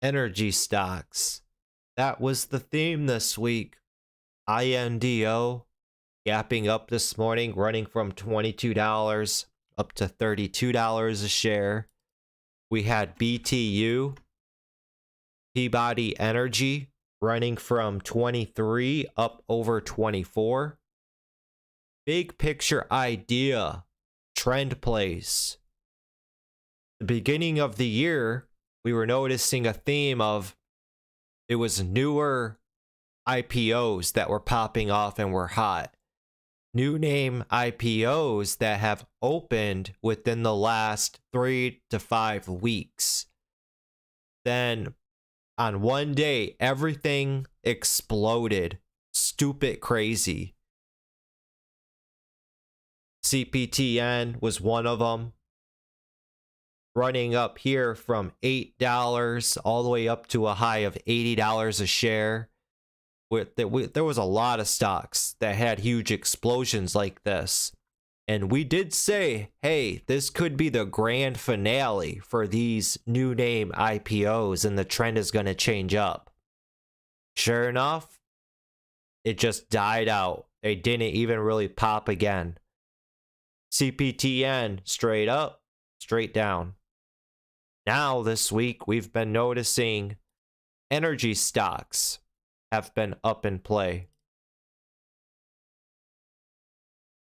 Energy stocks. That was the theme this week. INDO gapping up this morning, running from $22 up to $32 a share. We had BTU, Peabody Energy, running from 23 up over 24. Big picture idea, trend plays. The beginning of the year, we were noticing a theme of it was newer IPOs that were popping off and were hot. New name IPOs that have opened within the last 3 to 5 weeks. Then on one day, everything exploded. Stupid crazy. CPTN was one of them. Running up here from $8 all the way up to a high of $80 a share. There was a lot of stocks that had huge explosions like this. And we did say, hey, this could be the grand finale for these new name IPOs and the trend is going to change up. Sure enough, it just died out. They didn't even really pop again. CPTN straight up, straight down. Now this week we've been noticing energy stocks have been up in play.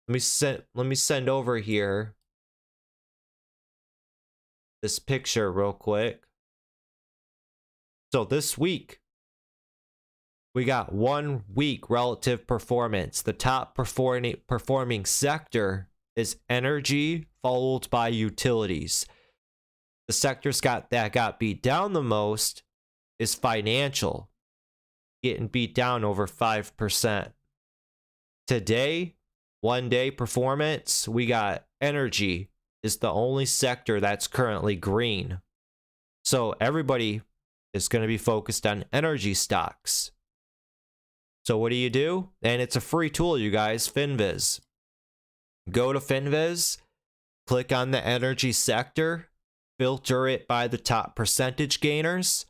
Let me send over here this picture real quick. So this week we got 1 week relative performance. The top performing sector is energy, followed by utilities. The sectors that got beat down the most is financial, getting beat down over 5%. Today, 1 day performance, we got energy is the only sector that's currently green. So everybody is going to be focused on energy stocks. So what do? And it's a free tool, you guys, FinViz. Go to FinViz, click on the energy sector, filter it by the top percentage gainers,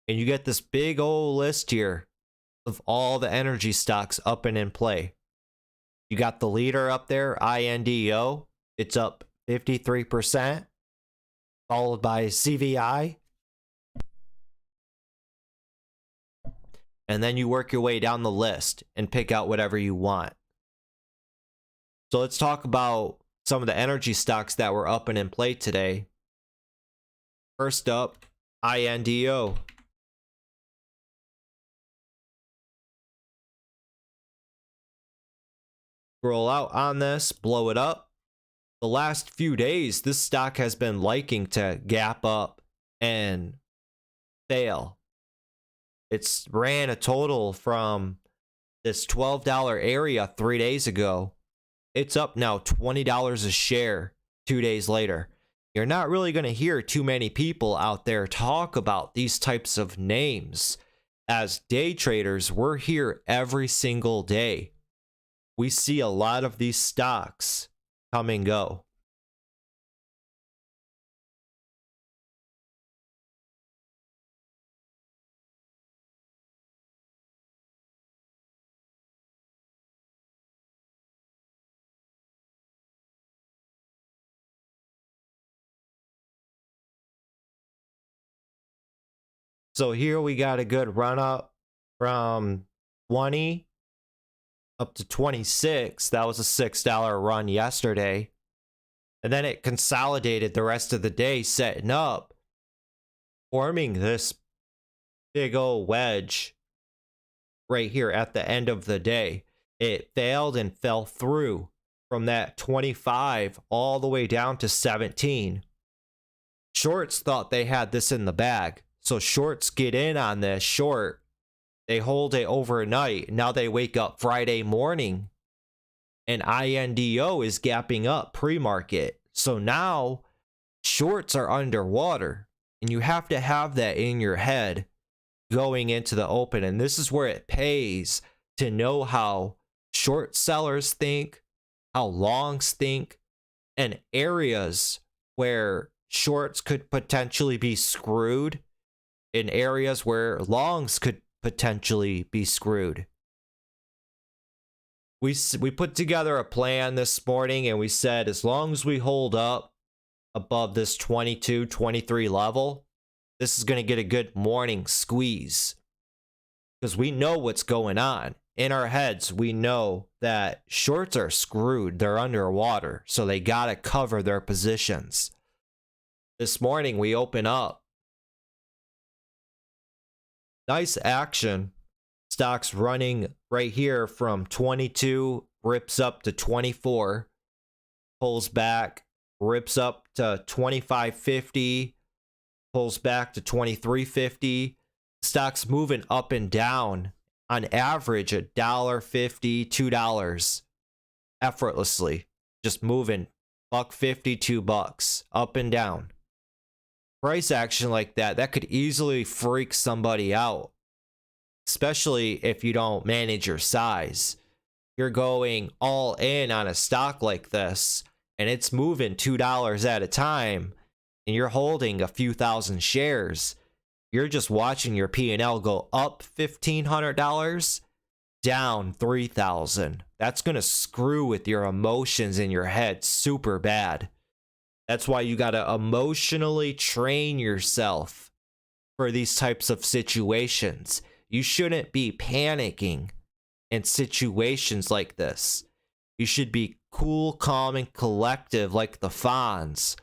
and you get this big old list here of all the energy stocks up and in play. You got the leader up there, INDO. It's up 53%, followed by CVI. And then you work your way down the list and pick out whatever you want. So let's talk about some of the energy stocks that were up and in play today. First up, INDO. Scroll out on this, blow it up. The last few days, this stock has been liking to gap up and fail. It's ran a total from this $12 area 3 days ago. It's up now $20 a share 2 days later. You're not really going to hear too many people out there talk about these types of names. As day traders, we're here every single day. We see a lot of these stocks come and go. So here we got a good run up from 20 up to 26. That was a $6 run yesterday. And then it consolidated the rest of the day, setting up, forming this big old wedge right here at the end of the day. It failed and fell through from that 25 all the way down to 17. Shorts thought they had this in the bag. So shorts get in on this short. They hold it overnight. Now they wake up Friday morning and INDO is gapping up pre-market. So now shorts are underwater and you have to have that in your head going into the open. And this is where it pays to know how short sellers think, how longs think, and areas where shorts could potentially be screwed in areas where longs could potentially be screwed. We put together a plan this morning and we said as long as we hold up above this 22, 23 level, this is going to get a good morning squeeze. Because we know what's going on. In our heads, we know that shorts are screwed. They're underwater. So they got to cover their positions. This morning, we open up. Nice action. Stocks running right here from 22, rips up to 24, pulls back, rips up to 25.50, pulls back to 23.50. Stocks moving up and down on average $1.50, $2 effortlessly, just moving $1.50, $2 up and down. Price action like that could easily freak somebody out, especially if you don't manage your size. You're going all in on a stock like this and it's moving $2 at a time and you're holding a few thousand shares. You're just watching your P&L go up $1,500, down $3,000. That's going to screw with your emotions in your head super bad. That's why you got to emotionally train yourself for these types of situations. You shouldn't be panicking in situations like this. You should be cool, calm, and collective like the Fonz.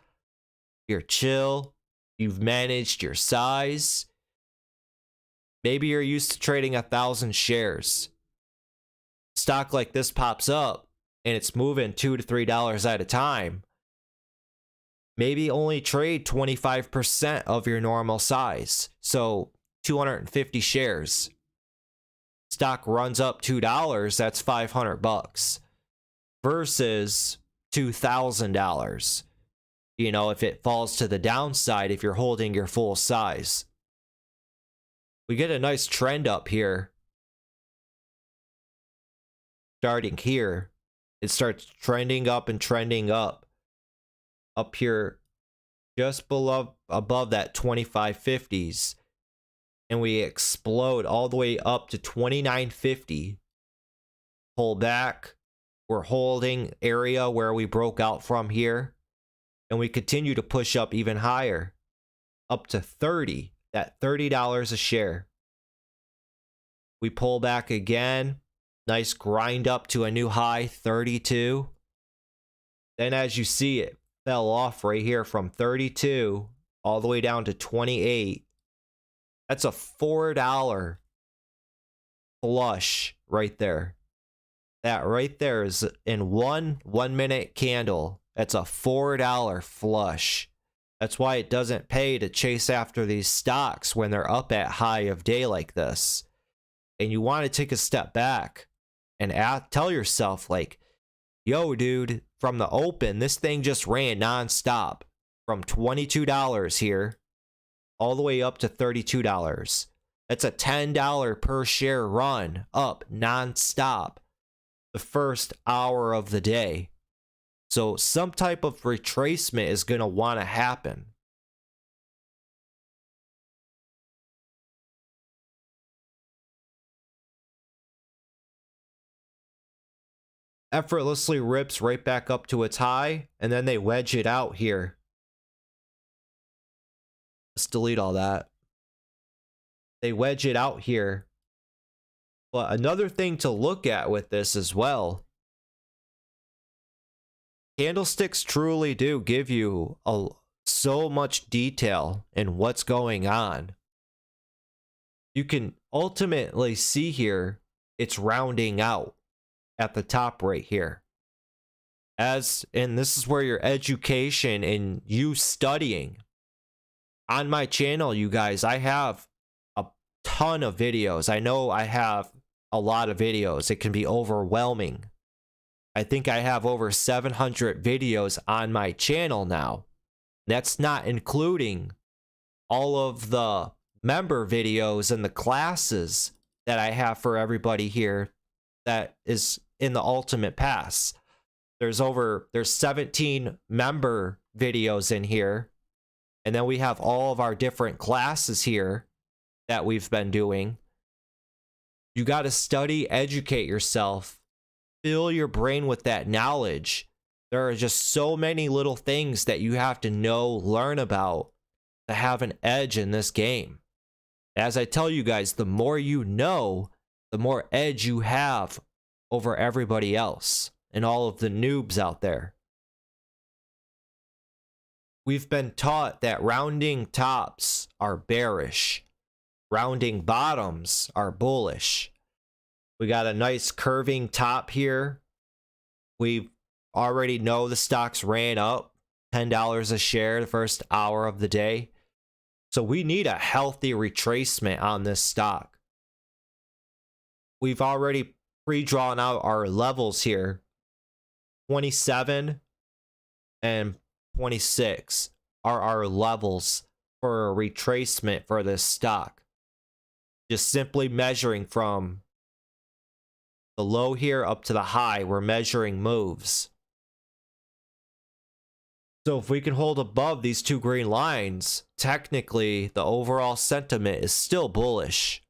You're chill. You've managed your size. Maybe you're used to trading 1,000 shares. Stock like this pops up and it's moving $2 to $3 at a time. Maybe only trade 25% of your normal size. So 250 shares. Stock runs up $2, that's $500 versus $2,000. You know, if it falls to the downside, if you're holding your full size. We get a nice trend up here. Starting here, it starts trending up and trending up. Up here, just below, above that 25.50s. And we explode all the way up to 29.50. Pull back. We're holding area where we broke out from here. And we continue to push up even higher, up to 30, that $30 a share. We pull back again, nice grind up to a new high, 32. Then as you see, it fell off right here from 32 all the way down to 28. That's a $4 flush right there. That right there is in one 1 minute candle. That's a $4 flush. That's why it doesn't pay to chase after these stocks when they're up at high of day like this. And you want to take a step back and tell yourself like, yo, dude, from the open, this thing just ran nonstop from $22 here all the way up to $32. That's a $10 per share run up nonstop the first hour of the day. So some type of retracement is going to want to happen. Effortlessly rips right back up to its high, and then they wedge it out here. Let's delete all that. They wedge it out here. But another thing to look at with this as well, candlesticks truly do give you so much detail in what's going on. You can ultimately see here, it's rounding out at the top right here. And this is where your education and you studying. On my channel, you guys, I have a ton of videos. I know I have a lot of videos. It can be overwhelming. I think I have over 700 videos on my channel now. That's not including all of the member videos and the classes that I have for everybody here that is in the Ultimate Pass. There's 17 member videos in here. And then we have all of our different classes here that we've been doing. You got to study, educate yourself, fill your brain with that knowledge. There are just so many little things that you have to know, learn about to have an edge in this game. As I tell you guys, the more you know, the more edge you have over everybody else and all of the noobs out there. We've been taught that rounding tops are bearish, rounding bottoms are bullish. We got a nice curving top here. We already know the stocks ran up $10 a share the first hour of the day. So we need a healthy retracement on this stock. We've already pre-drawn out our levels here. 27 and 26 are our levels for a retracement for this stock. Just simply measuring from the low here up to the high, we're measuring moves. So if we can hold above these two green lines, technically the overall sentiment is still bullish.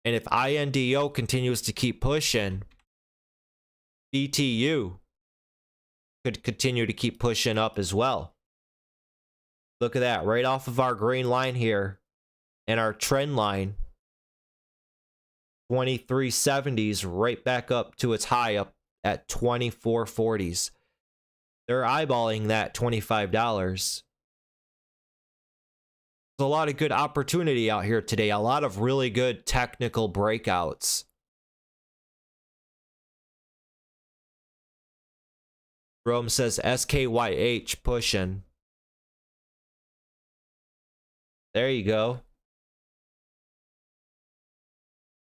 And if INDO continues to keep pushing, BTU could continue to keep pushing up as well. Look at that, right off of our green line here and our trend line, 2370s right back up to its high up at 2440s. They're eyeballing that $25. There's a lot of good opportunity out here today, a lot of really good technical breakouts. Rome says SKYH pushing. There you go.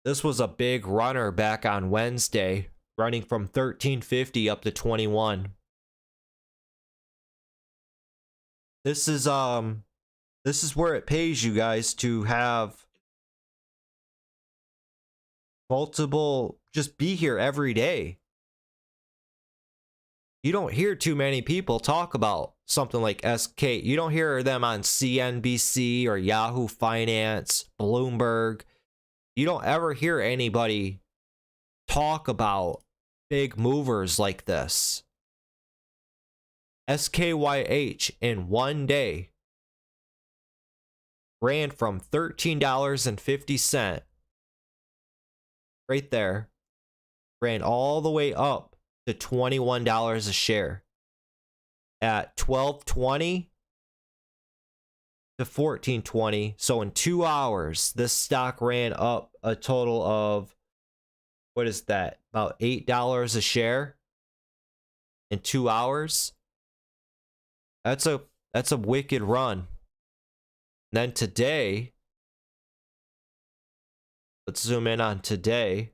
This was a big runner back on Wednesday, running from 1350 up to 21. This is where it pays you guys to have multiple, just be here every day. You don't hear too many people talk about something like SK. You don't hear them on CNBC or Yahoo Finance, Bloomberg. You don't ever hear anybody talk about big movers like this. SKYH in one day ran from $13.50 right there, ran all the way up to $21 a share at $12.20 to $14.20. So in 2 hours, this stock ran up a total of, what is that, about $8 a share in 2 hours. That's a wicked run. And then today, let's zoom in on today.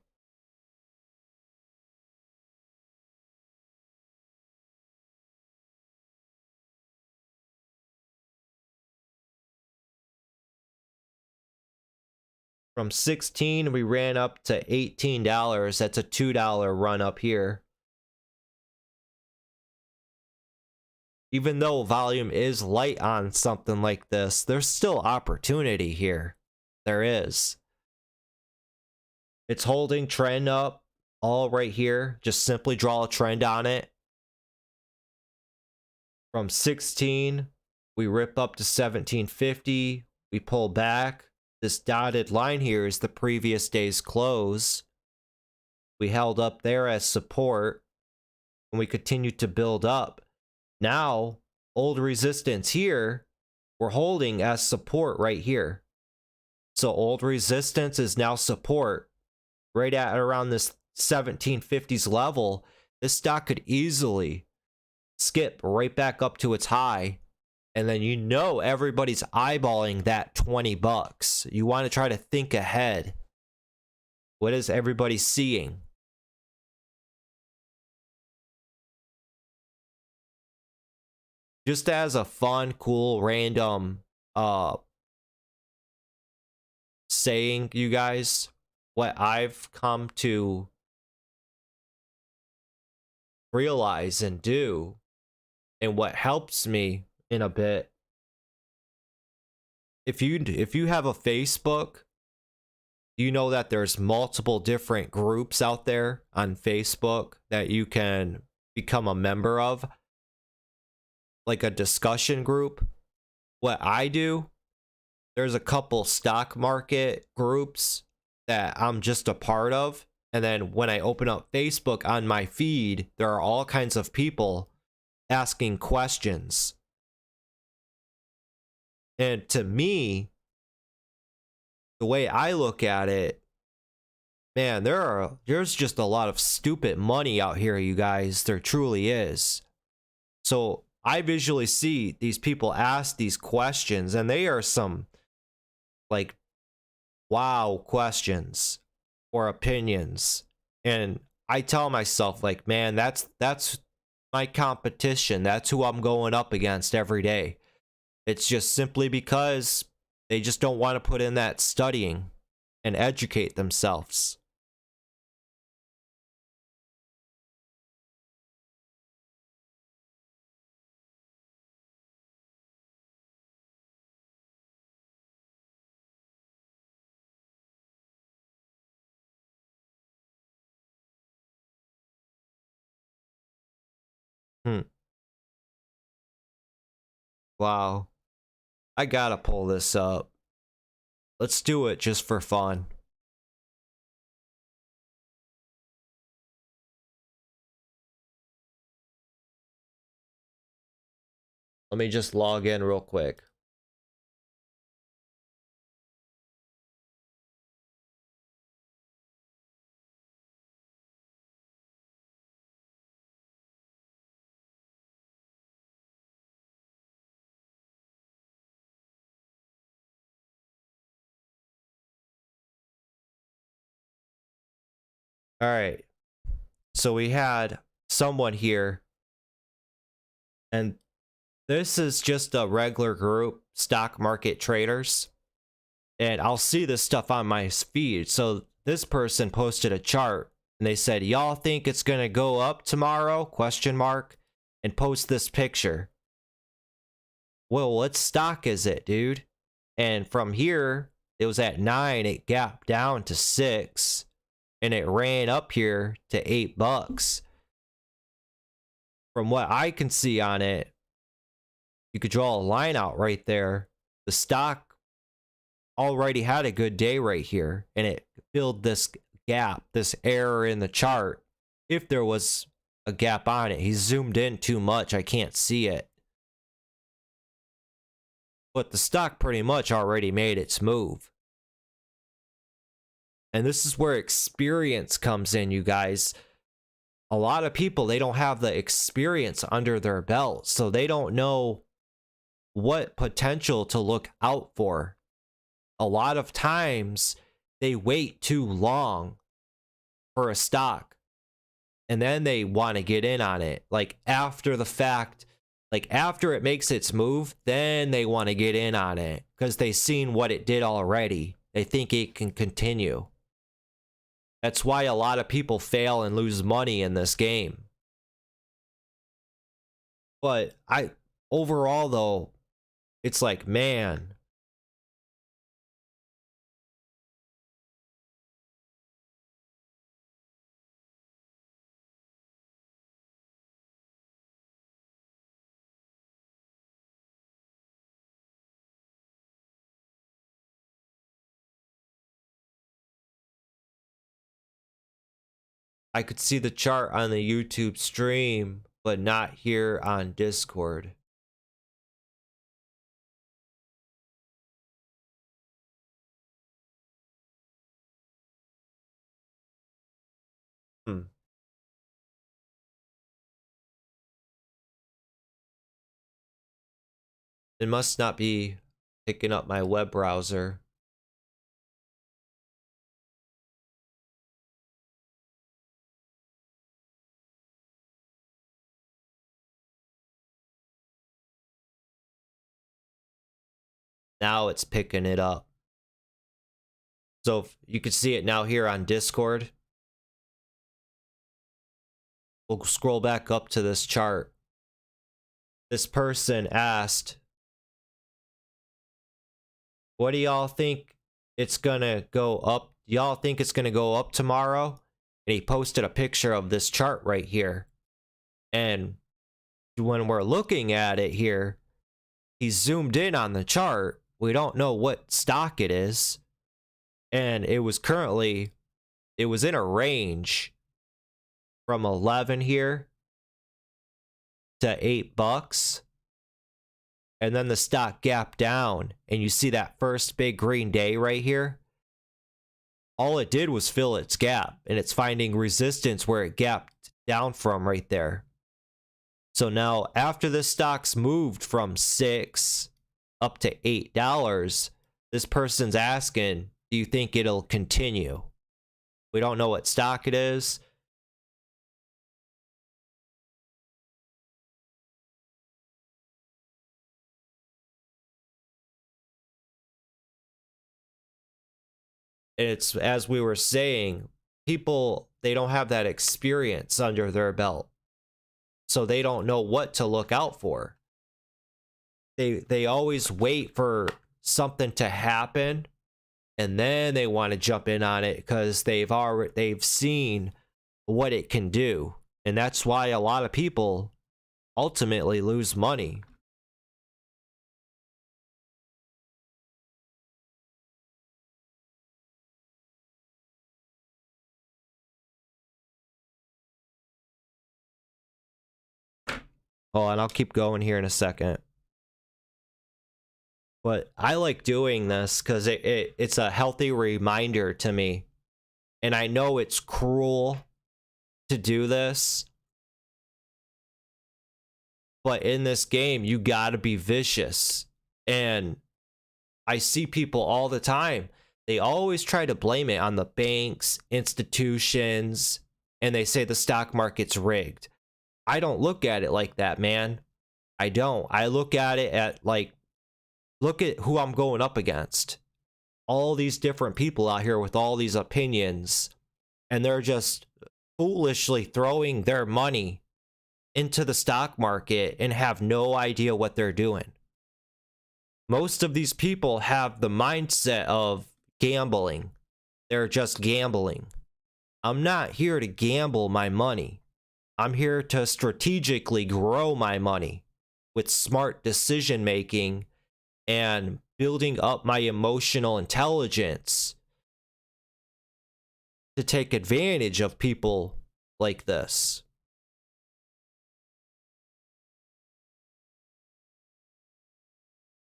From 16, we ran up to $18. That's a $2 run up here. Even though volume is light on something like this, there's still opportunity here. There is. It's holding trend up all right here. Just simply draw a trend on it. From 16, we rip up to 1750. We pull back. This dotted line here is the previous day's close. We held up there as support, and we continued to build up. Now, old resistance here, we're holding as support right here. So old resistance is now support right at around this 1750s level. This stock could easily skip right back up to its high. And then you know everybody's eyeballing that $20. You want to try to think ahead. What is everybody seeing? Just as a fun, cool, random saying, you guys, what I've come to realize and do, and what helps me in a bit, if you have a Facebook, you know that there's multiple different groups out there on Facebook that you can become a member of, like a discussion group. What I do, there's a couple stock market groups that I'm just a part of. And then when I open up Facebook on my feed, there are all kinds of people asking questions. And to me, the way I look at it, man, there's just a lot of stupid money out here, you guys. There truly is. So I visually see these people ask these questions, and they are some like wow questions or opinions. And I tell myself, like, man, that's my competition. That's who I'm going up against every day. It's just simply because they just don't want to put in that studying and educate themselves. Hmm. Wow. I gotta pull this up. Let's do it just for fun. Let me just log in real quick. All right. So we had someone here, and this is just a regular group, stock market traders. And I'll see this stuff on my feed. So this person posted a chart, and they said, "Y'all think it's going to go up tomorrow?" Question mark. And post this picture. Well, what stock is it, dude? And from here, it was at 9, it gapped down to 6, and it ran up here to $8. From what I can see on it, you could draw a line out right there. The stock already had a good day right here, and it filled this gap, this error in the chart. If there was a gap on it, he zoomed in too much, I can't see it. But the stock pretty much already made its move. And this is where experience comes in, you guys. A lot of people, they don't have the experience under their belt, so they don't know what potential to look out for. A lot of times, they wait too long for a stock, and then they want to get in on it. Like after the fact, like after it makes its move, then they want to get in on it because they've seen what it did already. They think it can continue. That's why a lot of people fail and lose money in this game. But overall though, it's like, man, I could see the chart on the YouTube stream, but not here on Discord. Hmm. It must not be picking up my web browser. Now it's picking it up. So you can see it now here on Discord. We'll scroll back up to this chart. This person asked, What do y'all think it's gonna go up? Y'all think it's gonna go up tomorrow? And he posted a picture of this chart right here. And when we're looking at it here, he zoomed in on the chart. We don't know what stock it is. And it was in a range from 11 here to $8. And then the stock gapped down, and you see that first big green day right here. All it did was fill its gap, and it's finding resistance where it gapped down from right there. So now after the stock's moved from $6 up to $8, this person's asking, do you think it'll continue? We don't know what stock it is. It's, as we were saying, people, they don't have that experience under their belt, so they don't know what to look out for. They always wait for something to happen, and then they want to jump in on it because they've seen what it can do. And that's why a lot of people ultimately lose money. Oh, and I'll keep going here in a second. But I like doing this because it's a healthy reminder to me. And I know it's cruel to do this, but in this game, you gotta be vicious. And I see people all the time. They always try to blame it on the banks, institutions, and they say the stock market's rigged. I don't look at it like that, man. I don't. I look at it at like, look at who I'm going up against. All these different people out here with all these opinions, and they're just foolishly throwing their money into the stock market and have no idea what they're doing. Most of these people have the mindset of gambling. They're just gambling. I'm not here to gamble my money. I'm here to strategically grow my money with smart decision making and building up my emotional intelligence to take advantage of people like this.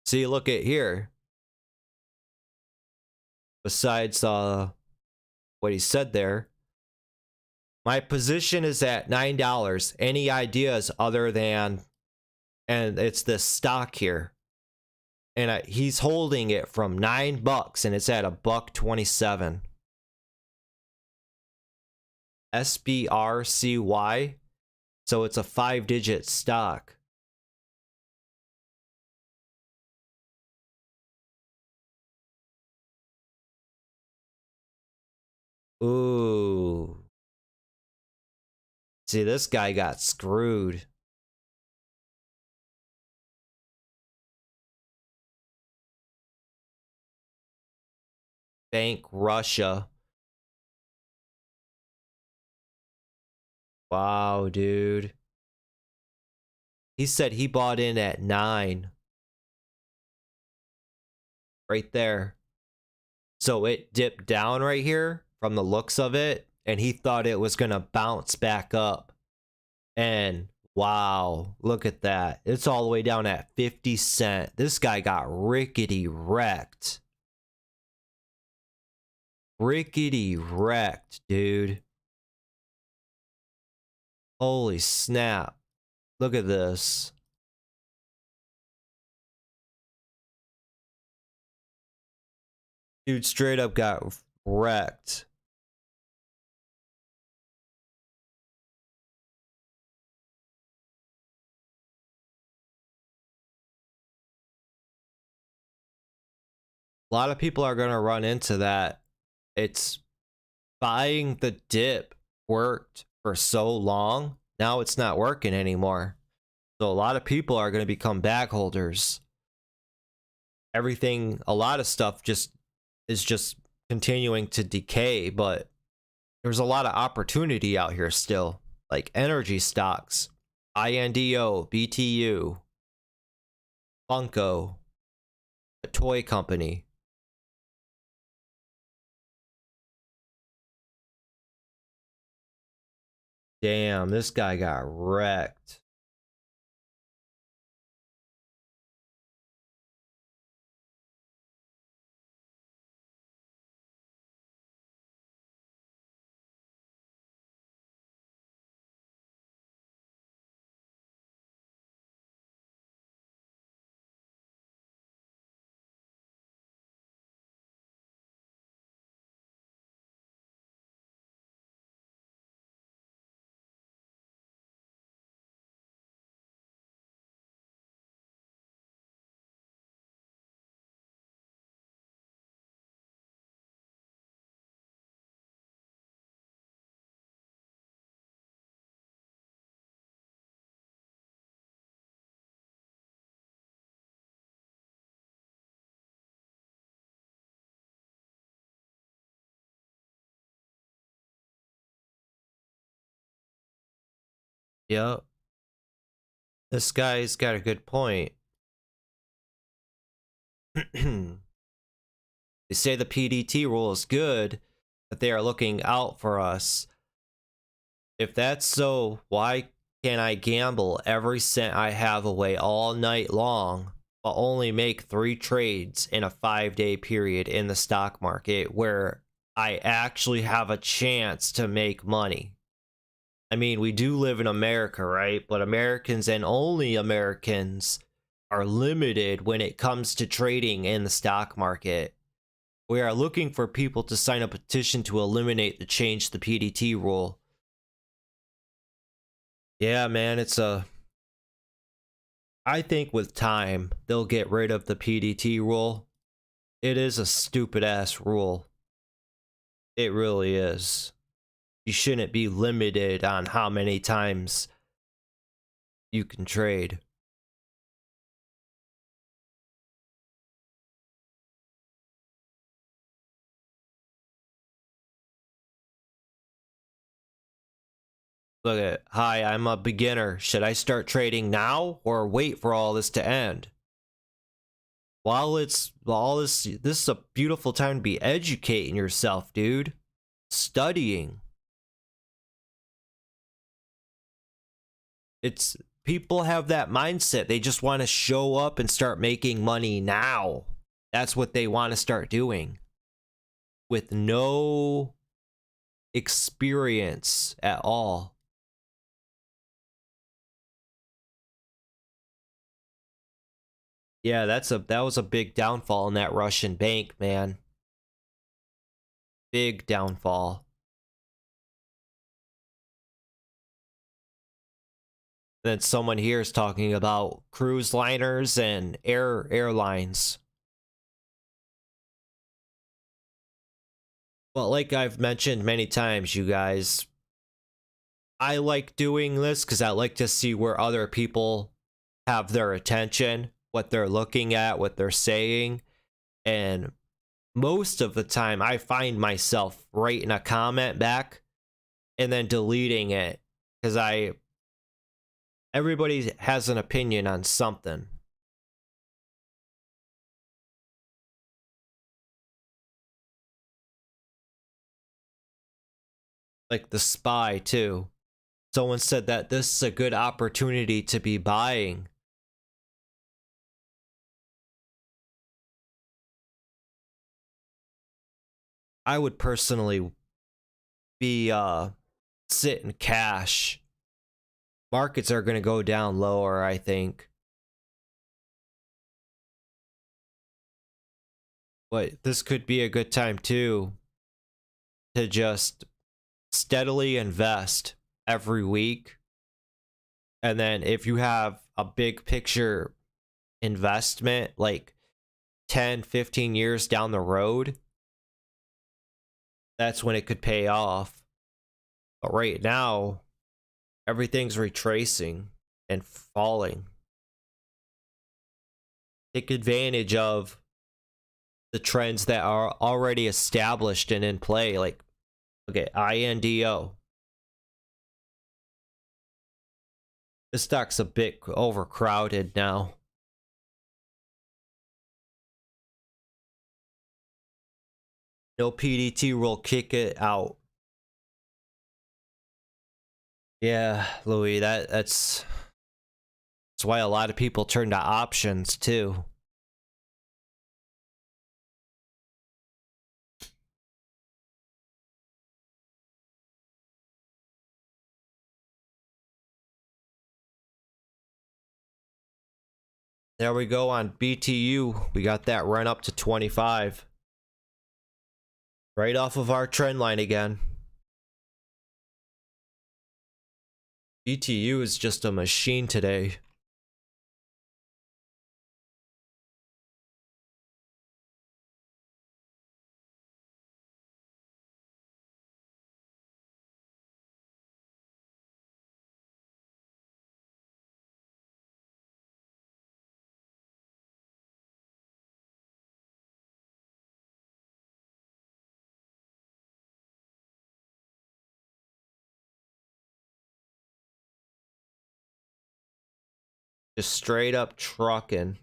See, look at here. Besides what he said there, my position is at $9. Any ideas other than, and it's this stock here, and he's holding it from $9, and it's at $1.27. SBRCY, so it's a 5-digit stock. Ooh. See, this guy got screwed. Bank Russia. Wow, dude. He said he bought in at 9. Right there. So it dipped down right here from the looks of it, and he thought it was gonna bounce back up. And wow, look at that. It's all the way down at 50 cents. This guy got rickety wrecked. Rickety wrecked, dude. Holy snap. Look at this. Dude straight up got wrecked. A lot of people are going to run into that. It's buying the dip worked for so long. Now it's not working anymore. So a lot of people are going to become bag holders. everything, a lot of stuff is just continuing to decay, but there's a lot of opportunity out here still, like energy stocks, INDO, BTU, Funko, a toy company. Damn, this guy got wrecked. Yep. This guy's got a good point. They say the PDT rule is good, that they are looking out for us. If that's so, why can't I gamble every cent I have away all night long, but only make 3 trades in a 5-day period in the stock market where I actually have a chance to make money? I mean, we do live in America, right? But Americans and only Americans are limited when it comes to trading in the stock market. We are looking for people to sign a petition to eliminate the change the PDT rule. Yeah, man, I think with time, they'll get rid of the PDT rule. It is a stupid ass rule. It really is. You shouldn't be limited on how many times you can trade. Look at, hi, I'm a beginner. Should I start trading now or wait for all this to end? This is a beautiful time to be educating yourself, dude. Studying. It's people have that mindset. They just want to show up and start making money now. That's what they want to start doing. With no experience at all. Yeah, that was a big downfall in that Russian bank, man. Big downfall. Then someone here is talking about cruise liners and airlines. Well, like I've mentioned many times, you guys, I like doing this because I like to see where other people have their attention, what they're looking at, what they're saying. And most of the time, I find myself writing a comment back and then deleting it because everybody has an opinion on something. Like the SPY, too. Someone said that this is a good opportunity to be buying. I would personally be sit in cash. Markets are going to go down lower, I think. But this could be a good time too to just steadily invest every week. And then if you have a big picture investment like 10, 15 years down the road, that's when it could pay off. But right now, everything's retracing and falling. Take advantage of the trends that are already established and in play. Like, okay, INDO. This stock's a bit overcrowded now. No PDT will kick it out. Yeah, Louis, that's why a lot of people turn to options too. There we go on BTU. We got that run up to 25. Right off of our trend line again. BTU is just a machine today. Just straight up trucking.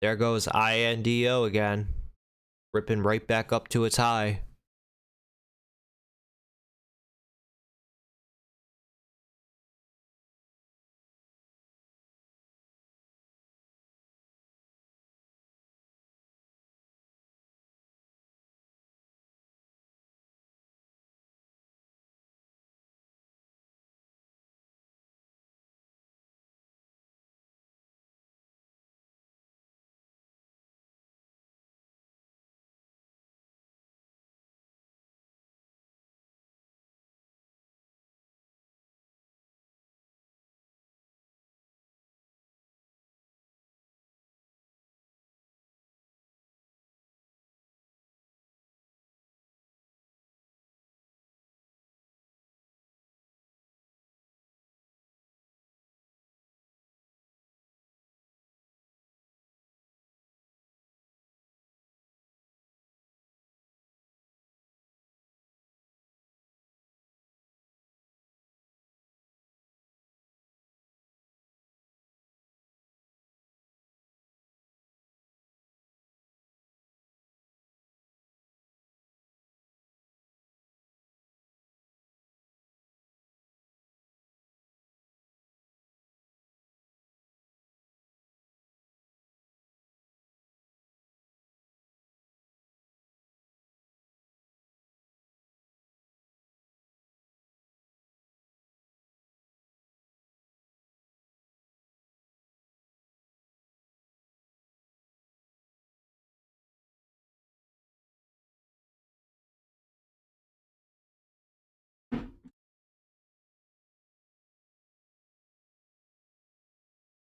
There goes INDO again. Ripping right back up to its high.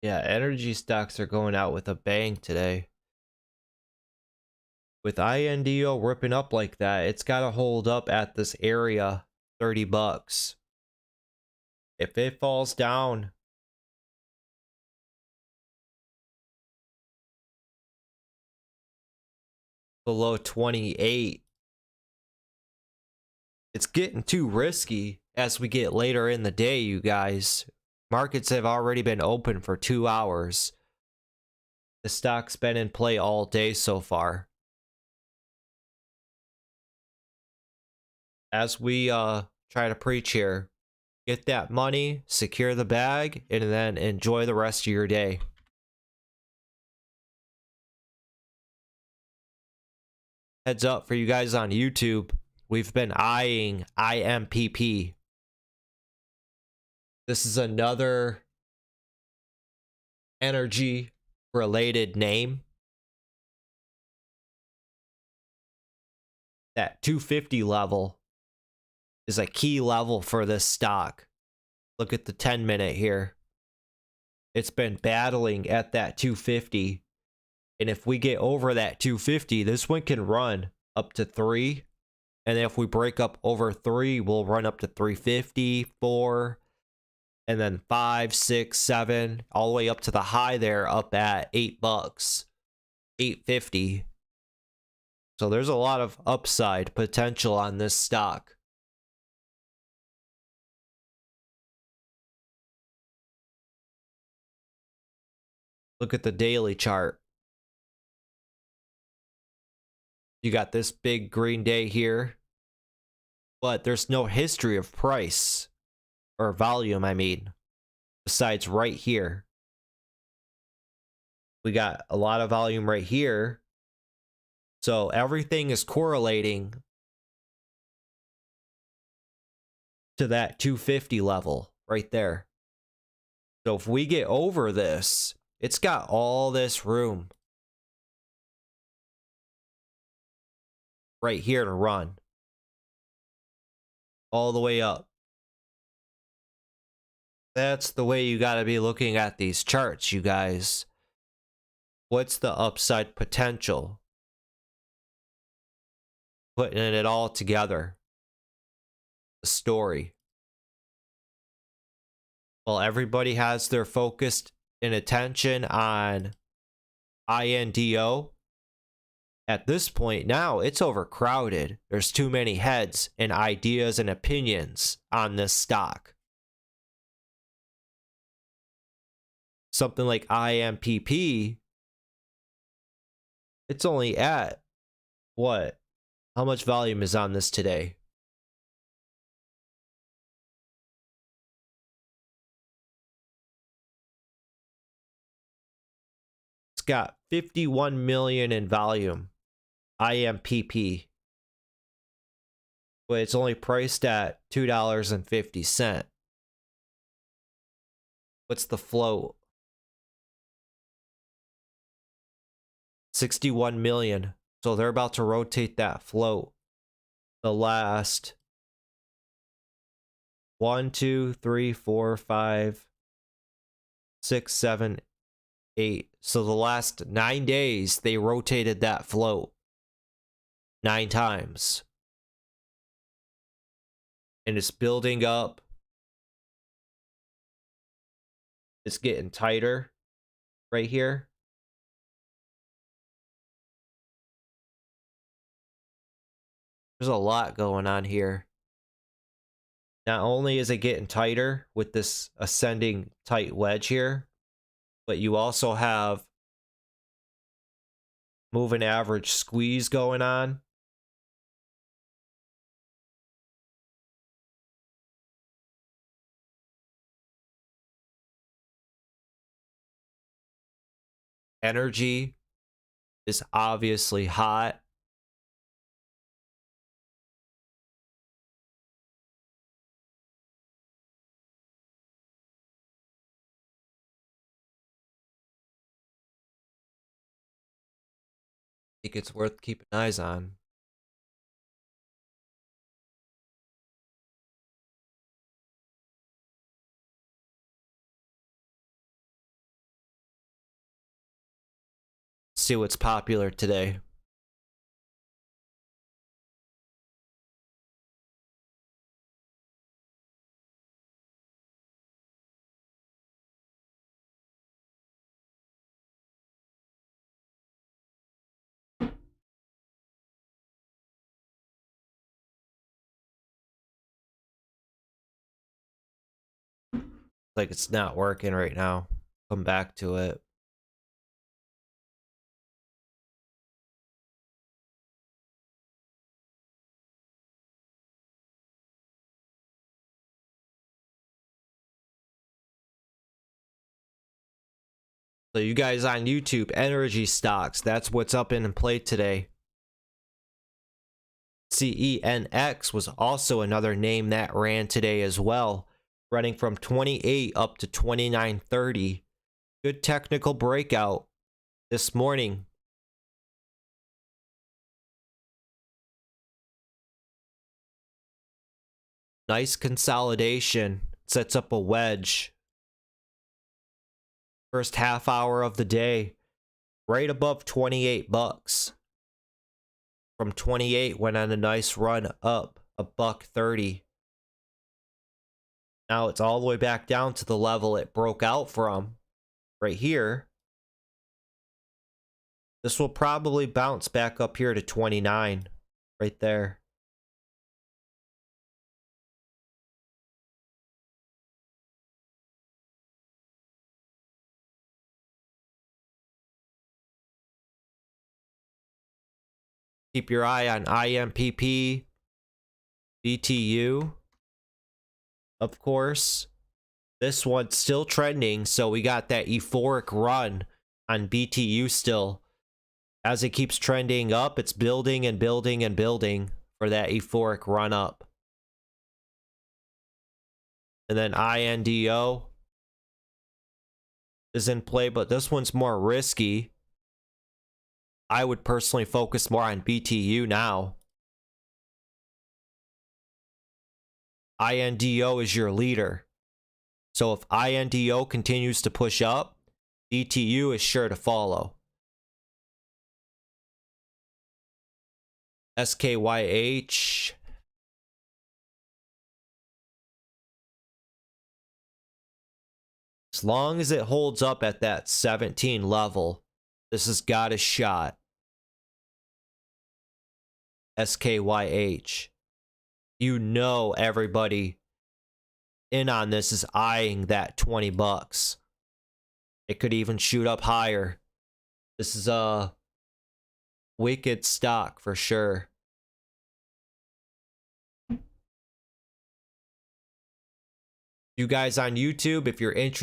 Yeah, energy stocks are going out with a bang today. With INDO ripping up like that, it's got to hold up at this area, 30 bucks. If it falls down below 28, it's getting too risky as we get later in the day, you guys. Markets have already been open for 2 hours. The stock's been in play all day so far. As we try to preach here, get that money, secure the bag, and then enjoy the rest of your day. Heads up for you guys on YouTube, we've been eyeing IMPP. This is another energy related name. That 250 level is a key level for this stock. Look at the 10-minute here. It's been battling at that 250. And if we get over that 250, this one can run up to 3. And if we break up over 3, we'll run up to 350, 4. and then 5, 6, 7, all the way up to the high there, up at $8, $8.50. So there's a lot of upside potential on this stock. Look at the daily chart. You got this big green day here, but there's no history of price or volume, I mean, besides right here. We got a lot of volume right here. So everything is correlating to that 250 level right there. So if we get over this, it's got all this room right here to run all the way up. That's the way you got to be looking at these charts, you guys. What's the upside potential? Putting it all together. The story. Well, everybody has their focus and attention on INDO. At this point now, it's overcrowded. There's too many heads and ideas and opinions on this stock. Something like IMPP, it's only at what? How much volume is on this today? It's got 51 million in volume. IMPP. But it's only priced at $2.50. What's the float? 61 million. So they're about to rotate that float. The last 1, 2, 3, 4, 5, 6, 7, 8. So the last 9 days, they rotated that float 9 times. And it's building up. It's getting tighter right here. There's a lot going on here. Not only is it getting tighter with this ascending tight wedge here, but you also have moving average squeeze going on. Energy is obviously hot. I think it's worth keeping eyes on. See what's popular today. Like it's not working right now. Come back to it. So you guys on YouTube, energy stocks, that's what's up in play today. CENX was also another name that ran today as well, running from 28 up to 29.30. Good technical breakout this morning. Nice consolidation, sets up a wedge. First half hour of the day, right above 28 bucks. From 28 went on a nice run up $1.30. Now it's all the way back down to the level it broke out from right here. This will probably bounce back up here to 29 right there. Keep your eye on IMPP, BTU, of course. This one's still trending, so we got that euphoric run on BTU still. As it keeps trending up, it's building and building and building for that euphoric run up. And then INDO is in play, but this one's more risky. I would personally focus more on BTU now. INDO is your leader. So if INDO continues to push up, BTU is sure to follow. SKYH. As long as it holds up at that 17 level, this has got a shot. SKYH. You know everybody in on this is eyeing that 20 bucks. It could even shoot up higher. This is a wicked stock for sure. You guys on YouTube, if you're interested